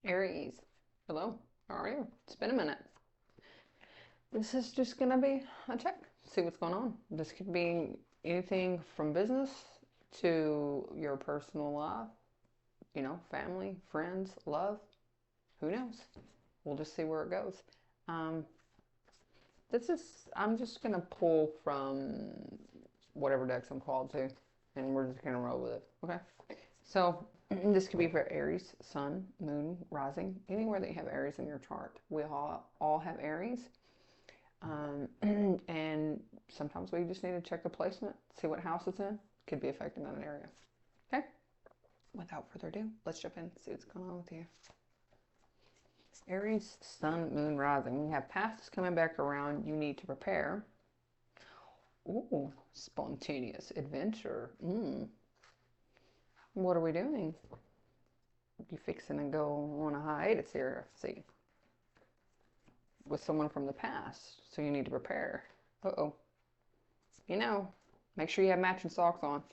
Aries, hello, how are you? It's been a minute. This is just gonna be a check, see what's going on. This could be anything from business to your personal life, family, friends, love, who knows? We'll just see where it goes. Um, I'm just gonna pull from whatever decks I'm called to, and we're just gonna roll with it, okay? So this could be for Aries, Sun, Moon, Rising, anywhere that you have Aries in your chart. We all have Aries. And sometimes we just need to check the placement, see what house it's in. Could be affecting that area. Okay? Without further ado, let's jump in, see what's going on with you. Aries, Sun, Moon, Rising. We have past coming back around. You need to prepare. Ooh, spontaneous adventure. What are we doing? You fixing to go on a hiatus here, see, with someone from the past, so you need to prepare. Uh-oh. Make sure you have matching socks on.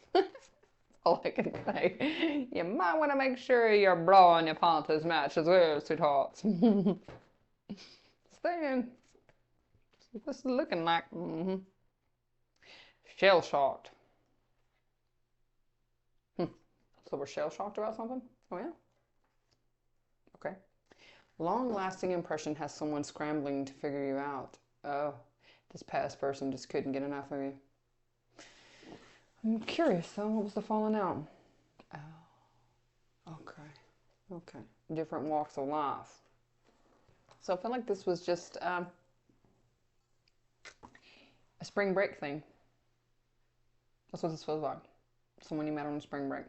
All I can say. You might want to make sure your bra and your panties match as well, sweethearts. Staying. This is looking like shell-shocked. So we're shell-shocked about something? Oh, yeah? Okay. Long-lasting impression has someone scrambling to figure you out. Oh, this past person just couldn't get enough of you. I'm curious, though. What was the falling out? Oh, okay. Okay. Different walks of life. So I feel like this was just a spring break thing. That's what this feels like. Someone you met on spring break.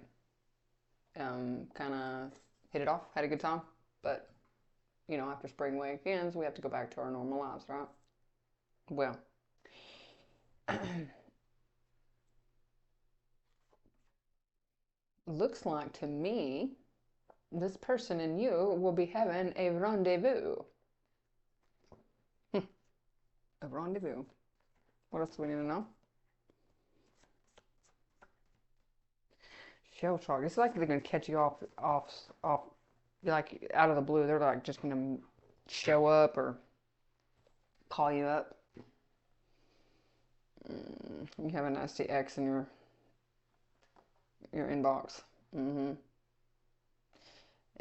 Kind of hit it off, had a good time, but after spring break ends, we have to go back to our normal lives, right? Well, looks like to me this person and you will be having a rendezvous. A rendezvous. What else do we need to know? Shell shock. It's like they're gonna catch you off, like out of the blue. They're like just gonna show up or call you up. You have a nasty X in your inbox.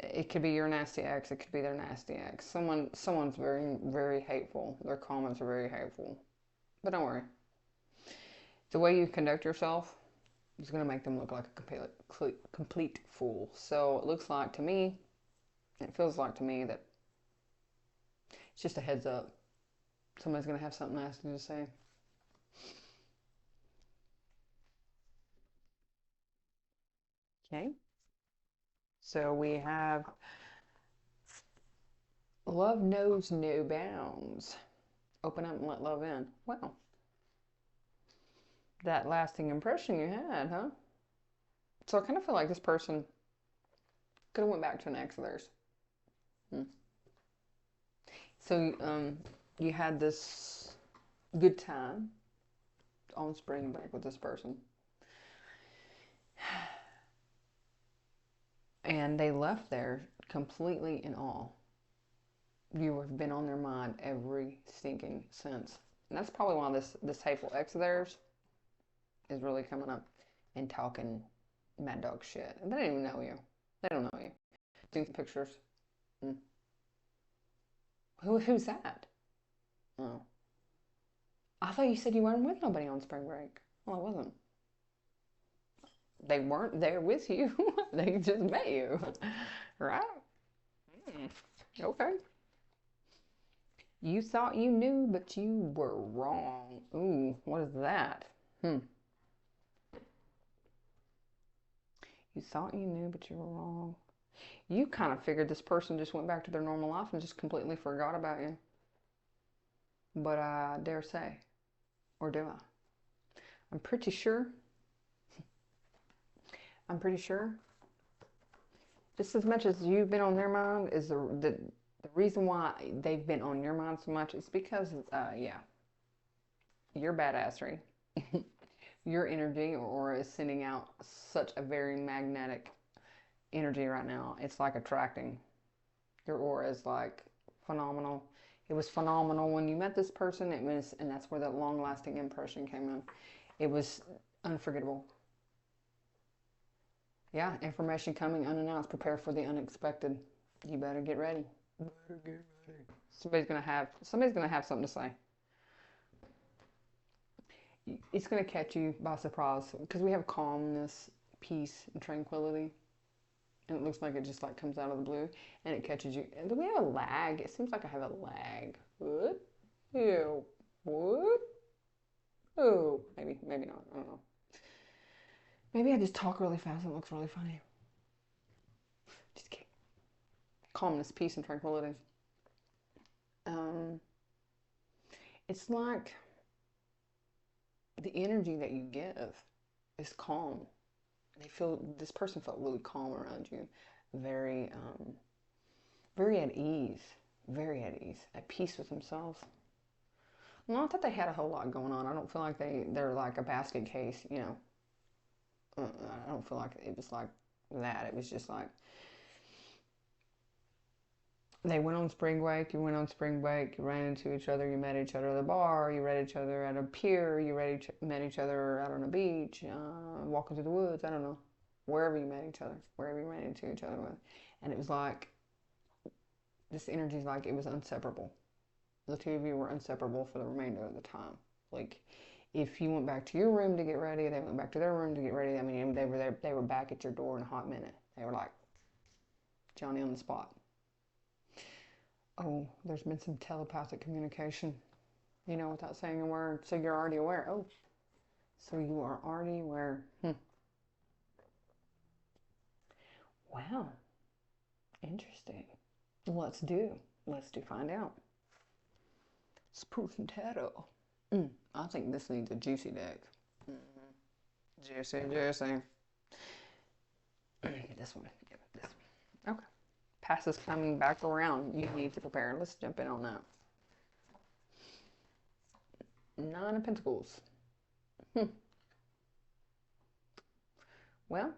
It could be your nasty ex. It could be their nasty ex. Someone's very very hateful. Their comments are very hateful. But don't worry. The way you conduct yourself is going to make them look like a complete fool. So it looks like to me, it feels like to me that it's just a heads up. Somebody's going to have something nasty to say. Okay. So we have love knows no bounds. Open up and let love in. Well, that lasting impression you had, huh? So I kind of feel like this person could have went back to an ex of theirs. So you had this good time on spring break with this person, and they left there completely in awe. You have been on their mind every stinking since, and that's probably why this hateful ex of theirs is really coming up and talking mad dog shit. And they don't even know you. They don't know you. Seen some pictures. Who's that? Oh, I thought you said you weren't with nobody on spring break. Well, I wasn't. They weren't there with you. They just met you, right? Okay. You thought you knew, but you were wrong. Ooh, what is that? You thought you knew, but you were wrong. You kind of figured this person just went back to their normal life and just completely forgot about you. But I dare say, or do I? I'm pretty sure. I'm pretty sure. Just as much as you've been on their mind is the reason why they've been on your mind so much is because, yeah, your badassery, your energy or is sending out such a very magnetic energy right now. It's like attracting. Your aura is like phenomenal. It was phenomenal when you met this person. It was, and that's where that long-lasting impression came in. It was unforgettable. Yeah, information coming unannounced. Prepare for the unexpected. You better get ready. Better get ready. Somebody's gonna have something to say. It's gonna catch you by surprise because we have calmness, peace, and tranquility, and it looks like it just like comes out of the blue, and it catches you. Do we have a lag? It seems like I have a lag. What? Ew. What? Oh, maybe not. I don't know. Maybe I just talk really fast and it looks really funny. Just kidding. Calmness, peace, and tranquility. Um, it's like the energy that you give is calm. This person felt really calm around you, very, very at ease, very at ease, at peace with themselves. Not that they had a whole lot going on. I don't feel like they're like a basket case, you know. I don't feel like it was like that. It was just like they went on spring break. You went on spring break. You ran into each other. You met each other at the bar. You met each other at a pier. Met each other out on a beach, walking through the woods. I don't know, wherever you met each other, wherever you ran into each other with, and it was like this energy is like it was inseparable. The two of you were inseparable for the remainder of the time. Like, if you went back to your room to get ready, they went back to their room to get ready. I mean, they were there. They were back at your door in a hot minute. They were like Johnny on the spot. Oh, there's been some telepathic communication, you know, without saying a word. So you're already aware. Oh, so you are already aware. Wow, interesting. Let's do find out. Spoof and tarot. I think this needs a juicy deck. Juicy, juicy. This one. Yep, this one. Okay. Past is coming back around. You need to prepare. Let's jump in on that. Nine of Pentacles. Well,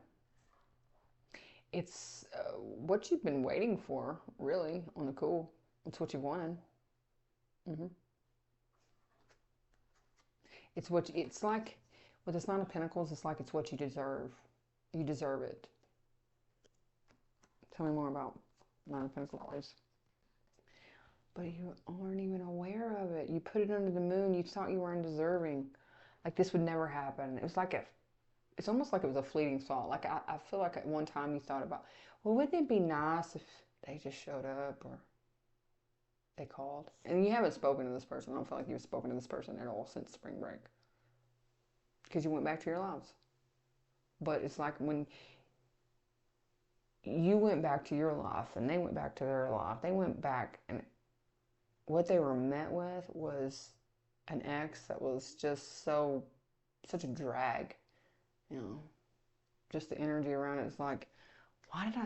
it's what you've been waiting for, really, on the cool. It's what you wanted. It's like with this Nine of Pentacles. It's like it's what you deserve. You deserve it. Tell me more about Nine of Pentacles, please. But you aren't even aware of it. You put it under the moon. You thought you were undeserving. Like this would never happen. It was like it's almost like it was a fleeting thought. Like I feel like at one time you thought about, well, wouldn't it be nice if they just showed up or they called? And you haven't spoken to this person. I don't feel like you've spoken to this person at all since spring break. Because you went back to your lives. But it's like when you went back to your life and they went back to their life. They went back and what they were met with was an ex that was just such a drag, you know. Just the energy around it is like, why did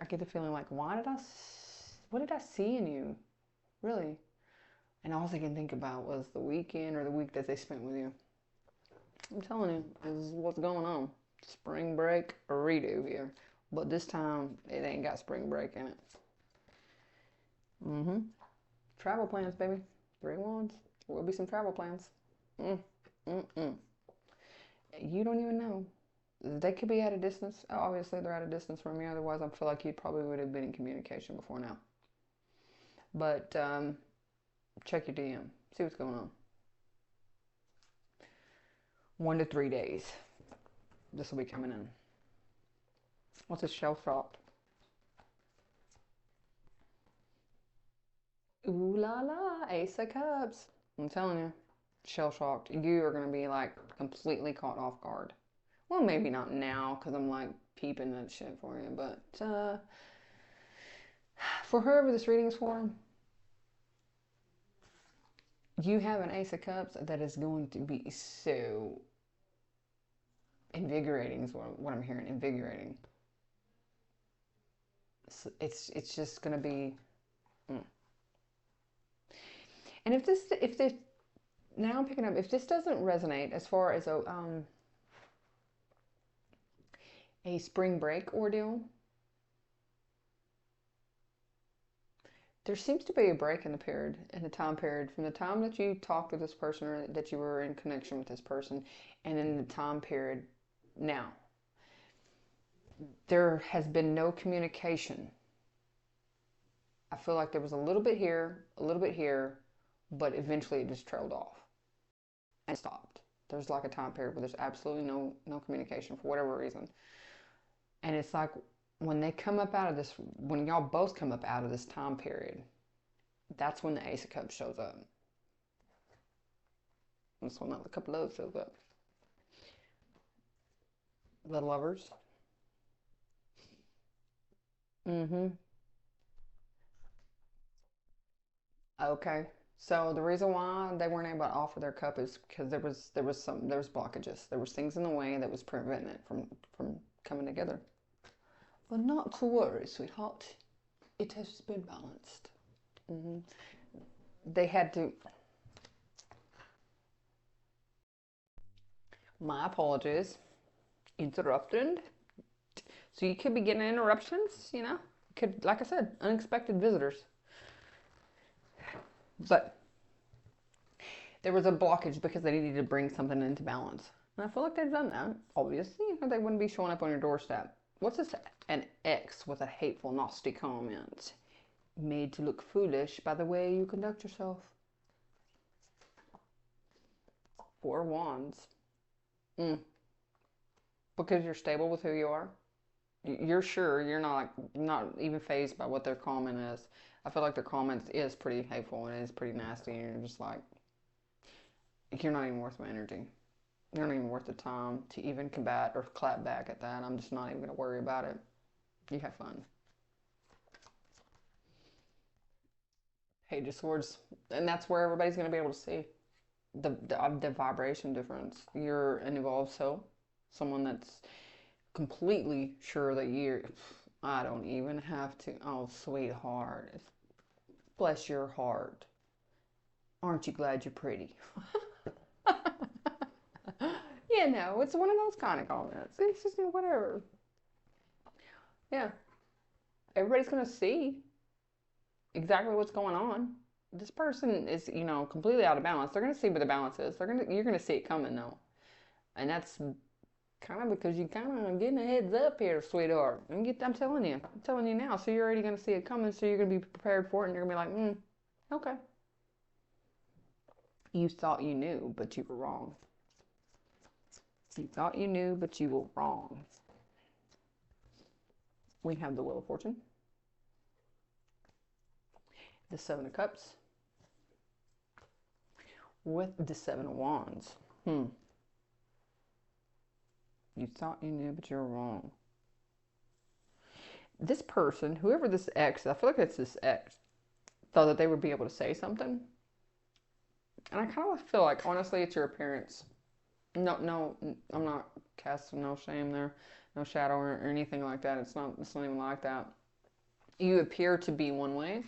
I get the feeling like, what did I see in you, really? And all I can think about was the weekend or the week that they spent with you. I'm telling you, this is what's going on. Spring break redo here. But this time, it ain't got spring break in it. Travel plans, baby. 3 wands. There will be some travel plans. You don't even know. They could be at a distance. Obviously, they're at a distance from you. Otherwise, I feel like you probably would have been in communication before now. But check your DM. See what's going on. 1 to 3 days. This will be coming in. What's this shell shocked? Ooh la la, Ace of Cups. I'm telling you, shell shocked. You are going to be like completely caught off guard. Well, maybe not now because I'm like peeping that shit for you, but for whoever this reading is for, you have an Ace of Cups that is going to be so invigorating is what I'm hearing. Invigorating. It's just going to be... And if this, now I'm picking up, if this doesn't resonate as far as a spring break ordeal, There seems to be a break in the period, in the time period, from the time that you talked to this person or that you were in connection with this person, and in the time period now. There has been no communication. I feel like there was a little bit here, a little bit here, but eventually it just trailed off and stopped. There's like a time period where there's absolutely no communication for whatever reason. And it's like when they come up out of this, when y'all both come up out of this time period, that's when the Ace of Cups shows up. That's when the Cup of Love shows up. The Lovers. Mm-hmm. Okay. So the reason why they weren't able to offer their cup is because there was blockages. There was things in the way that was preventing it from coming together. But not to worry, sweetheart. It has been balanced. Hmm. They had to. My apologies. Interrupted. So you could be getting interruptions, you know? Could, like I said, unexpected visitors. But there was a blockage because they needed to bring something into balance. And I feel like they've done that, obviously, or they wouldn't be showing up on your doorstep. What's this? An X with a hateful, nasty comment. Made to look foolish by the way you conduct yourself. Four Wands. Mm. Because you're stable with who you are. You're sure you're not even fazed by what their comment is. I feel like their comment is pretty hateful and it is pretty nasty, and you're just like, you're not even worth my energy. You're not even worth the time to even combat or clap back at that. I'm just not even going to worry about it. You have fun. Page of Swords, and that's where everybody's going to be able to see the vibration difference. You're an evolved soul, someone that's completely sure that you're. I don't even have to. Oh, sweetheart, bless your heart. Aren't you glad you're pretty? You know, it's one of those kind of comments. It's just whatever. Yeah, everybody's gonna see exactly what's going on. This person is, completely out of balance. They're gonna see where the balance is. You're gonna see it coming though, and that's kind of because you kind of getting a heads up here, sweetheart. I'm telling you now. So you're already gonna see it coming. So you're gonna be prepared for it, and you're gonna be like, okay. You thought you knew, but you were wrong. You thought you knew, but you were wrong. We have the Wheel of Fortune, the Seven of Cups, with the Seven of Wands. You thought you knew, but you're wrong. This person, whoever this ex, I feel like it's this ex, thought that they would be able to say something. And I kind of feel like, honestly, it's your appearance. No, I'm not casting no shame there, no shadow or anything like that. It's not even like that. You appear to be one way.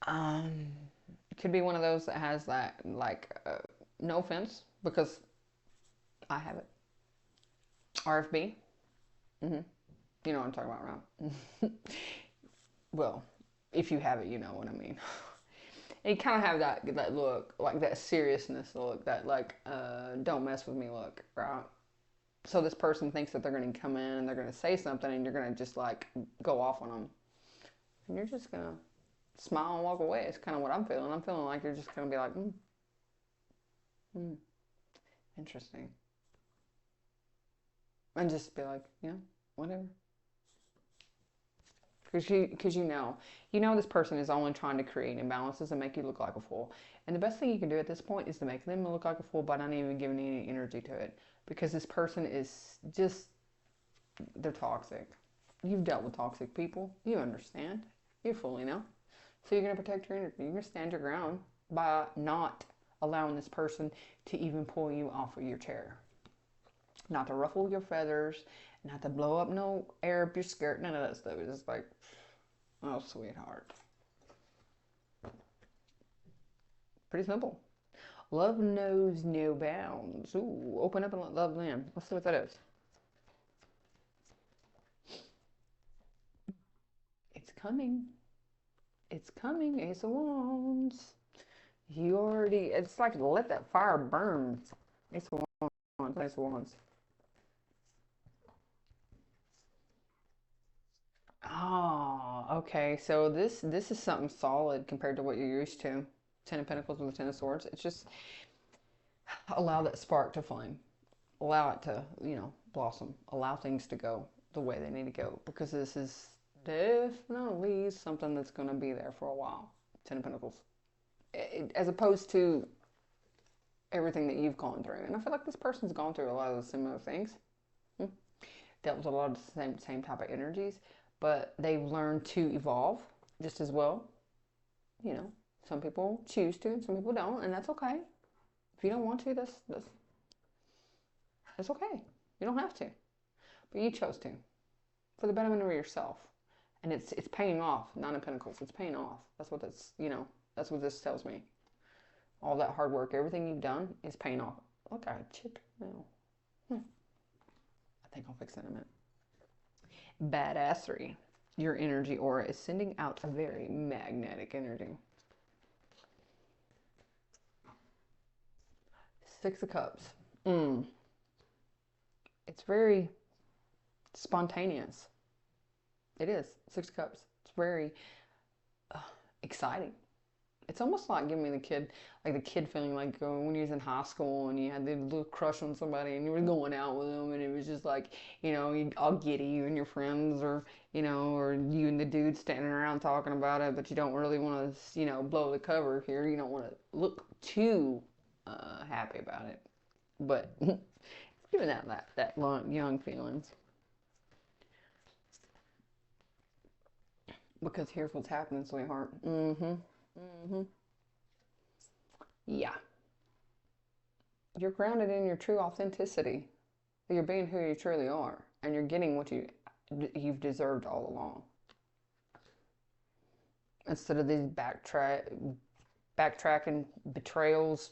It could be one of those that has that, no offense, because I have it. RFB. You know what I'm talking about, right? Well, if you have it, you know what I mean. And you kind of have that look, like that seriousness look, that don't mess with me look, right? So this person thinks that they're going to come in and they're going to say something, and you're going to just go off on them, and you're just going to smile and walk away. It's kind of what I'm feeling. I'm feeling like you're just going to be like, interesting, and just be like, yeah, whatever. Because you know this person is only trying to create imbalances and make you look like a fool. And the best thing you can do at this point is to make them look like a fool by not even giving any energy to it. Because this person is just, they're toxic. You've dealt with toxic people. You understand. You fully know. So you're going to protect your energy. You're going to stand your ground by not allowing this person to even pull you off of your chair. Not to ruffle your feathers, not to blow up no air up your skirt, none of that stuff. It's just like, oh, sweetheart. Pretty simple. Love knows no bounds. Ooh, open up and let love in. Let's see what that is. It's coming. It's coming, Ace of Wands. You already, it's like let that fire burn. Ace of Wands, Ace of Wands. Oh, okay. So this is something solid compared to what you're used to. Ten of Pentacles with the Ten of Swords. It's just allow that spark to flame. Allow it to, blossom. Allow things to go the way they need to go because this is definitely something that's going to be there for a while. Ten of Pentacles. As opposed to everything that you've gone through. And I feel like this person's gone through a lot of the similar things. Dealt with a lot of the same type of energies, but they've learned to evolve just as well. Some people choose to and some people don't, and that's okay. If you don't want to, that's okay. You don't have to. But you chose to. For the betterment of yourself. And it's paying off. Nine of Pentacles. It's paying off. That's what that's what this tells me. All that hard work, everything you've done is paying off. Look, I chipped now. I think I'll fix that in a minute. Badassery. Your energy aura is sending out a very magnetic energy. Six of Cups. It's very spontaneous. It is. Six of Cups. It's very exciting. It's almost like giving me the kid feeling like when you was in high school and you had the little crush on somebody and you were going out with them and it was just like, all giddy, you and your friends or you and the dude standing around talking about it, but you don't really want to, blow the cover here. You don't want to look too happy about it. But it's giving that young feelings. Because here's what's happening, sweetheart. Yeah. You're grounded in your true authenticity. You're being who you truly are. And you're getting what you've deserved all along. Instead of these backtracking, betrayals,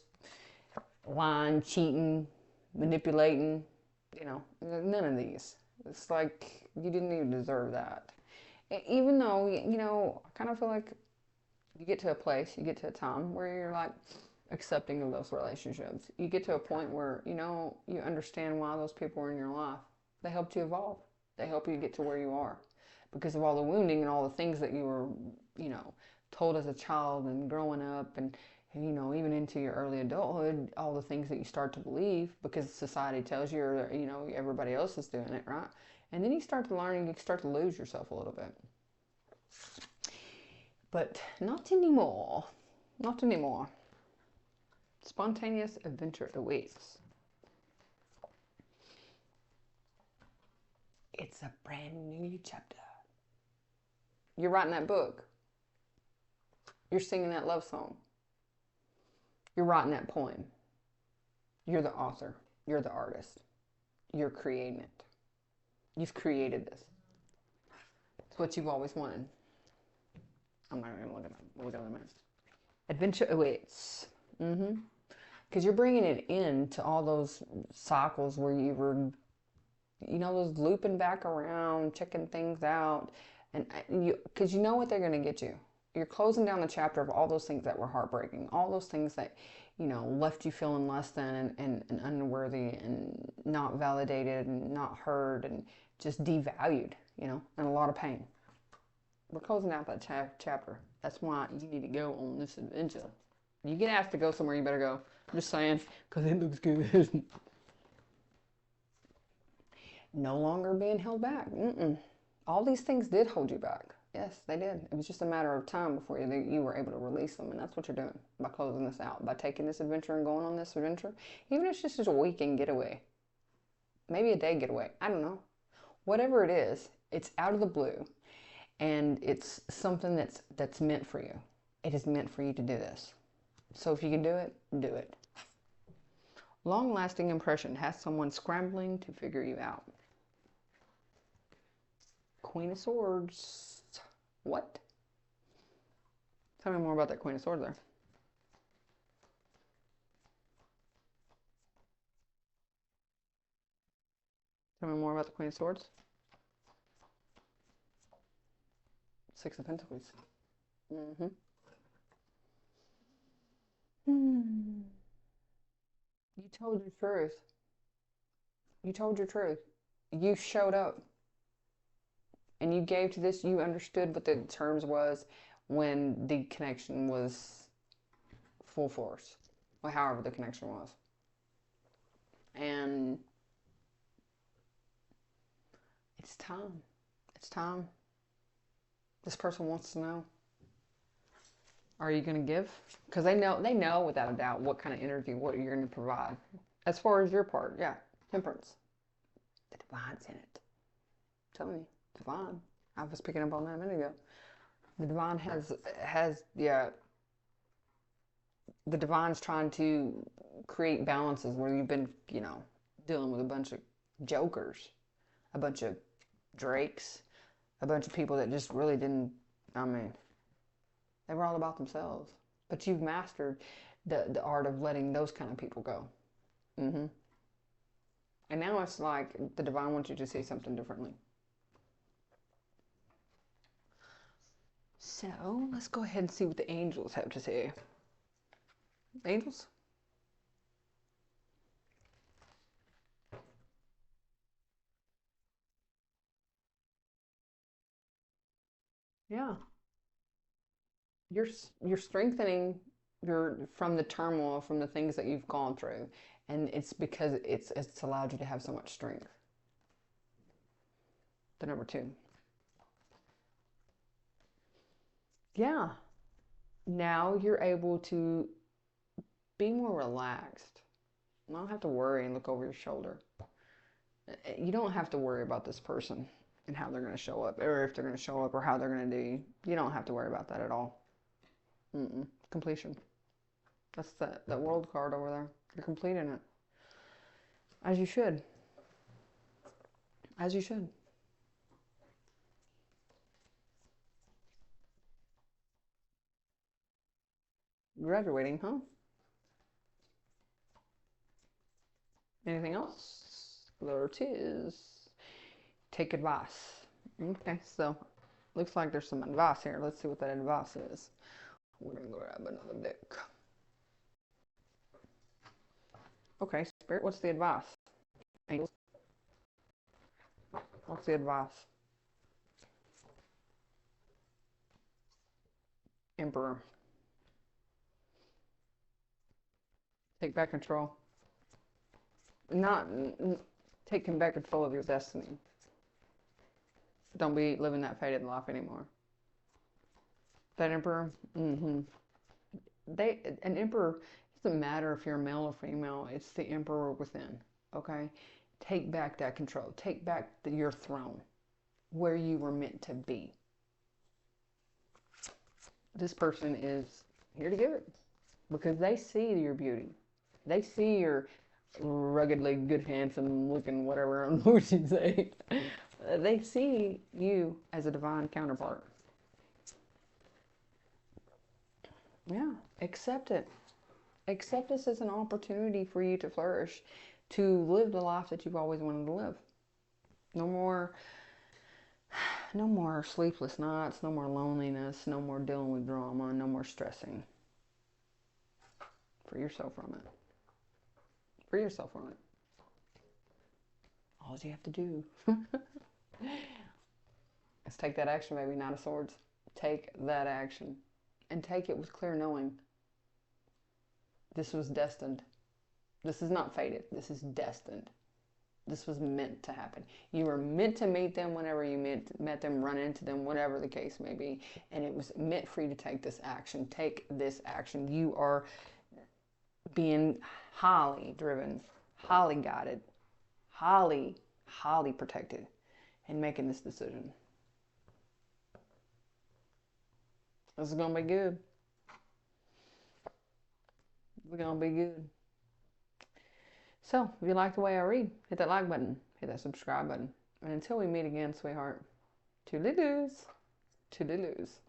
lying, cheating, manipulating, none of these. It's like you didn't even deserve that. Even though, I kind of feel like you get to a place, you get to a time where you're like accepting of those relationships. You get to a point where, you understand why those people are in your life. They helped you evolve. They help you get to where you are. Because of all the wounding and all the things that you were, told as a child and growing up and even into your early adulthood, all the things that you start to believe because society tells you or, everybody else is doing it, right? And then you start to learn and you start to lose yourself a little bit. But not anymore. Not anymore. Spontaneous adventure awaits. It's a brand new chapter. You're writing that book. You're singing that love song. You're writing that poem. You're the author. You're the artist. You're creating it. You've created this. It's what you've always wanted. I'm not going to look at it. We'll look at it in a minute. Adventure awaits. Because you're bringing it into all those cycles where you were, those looping back around, checking things out. And because you know what they're going to get you. You're closing down the chapter of all those things that were heartbreaking. All those things that, left you feeling less than and unworthy and not validated and not heard and just devalued, and a lot of pain. We're closing out that chapter. That's why you need to go on this adventure. You get asked to go somewhere, you better go. I'm just saying, because it looks good. No longer being held back. All these things did hold you back. Yes, they did. It was just a matter of time before you were able to release them. And that's what you're doing by closing this out. By taking this adventure and going on this adventure. Even if it's just a weekend getaway. Maybe a day getaway. I don't know. Whatever it is, it's out of the blue. And it's something that's meant for you. It is meant for you to do this. So if you can do it, do it. Long-lasting impression has someone scrambling to figure you out. Queen of Swords. What? Tell me more about that Queen of Swords there. Tell me more about the Queen of Swords. Six of Pentacles. Mm-hmm. Hmm. You told your truth. You told your truth. You showed up and you gave to this. You understood what the terms was when the connection was full force, or however the connection was. And it's time. It's time. This person wants to know. Are you going to give? Because they know without a doubt what kind of energy, what you're going to provide. As far as your part, yeah, temperance. The divine's in it. I'm telling you, divine. I was picking up on that a minute ago. The divine has yeah. The divine's trying to create balances where you've been, dealing with a bunch of jokers, a bunch of drakes, a bunch of people that just really didn't. I mean, they were all about themselves. But you've mastered the art of letting those kind of people go. Mm-hmm. And now it's like the divine wants you to see something differently. So let's go ahead and see what the angels have to say. Angels? Yeah. You're you're strengthening your from the turmoil, from the things that you've gone through, and it's because it's allowed you to have so much strength. The number two. Yeah. Now you're able to be more relaxed. You don't have to worry and look over your shoulder. You don't have to worry about this person and how they're going to show up, or if they're going to show up, or how they're going to do you. You don't have to worry about that at all. Mm-mm. Completion. That's that world card over there. You're completing it. As you should. As you should. Graduating, huh? Anything else? There it is. Take advice. Okay, so looks like there's some advice here. Let's see what that advice is. We're gonna grab another deck. Okay, Spirit, what's the advice? Angels, what's the advice? Emperor, take back control. Not taking back control of your destiny. Don't be living that faded life anymore. That emperor, an emperor, it doesn't matter if you're male or female. It's the emperor within. Okay, take back that control. Take back your throne, where you were meant to be. This person is here to give it because they see your beauty. They see your ruggedly good, handsome looking, whatever, I don't know what you'd say. They see you as a divine counterpart. Yeah, accept it. Accept this as an opportunity for you to flourish, to live the life that you've always wanted to live. No more, no more sleepless nights, no more loneliness, no more dealing with drama, no more stressing. Free yourself from it. Free yourself from it. All you have to do is take that action, baby. Knight of Swords. Take that action. And take it with clear knowing. This was destined. This is not fated. This is destined. This was meant to happen. You were meant to meet them whenever you met them, run into them, whatever the case may be. And it was meant for you to take this action. Take this action. You are being highly driven, highly guided, highly protected in making this decision. This is going to be good. It's going to be good. So, if you like the way I read, hit that like button, hit that subscribe button. And until we meet again, sweetheart, toodaloo-doos. Toodaloo-doos.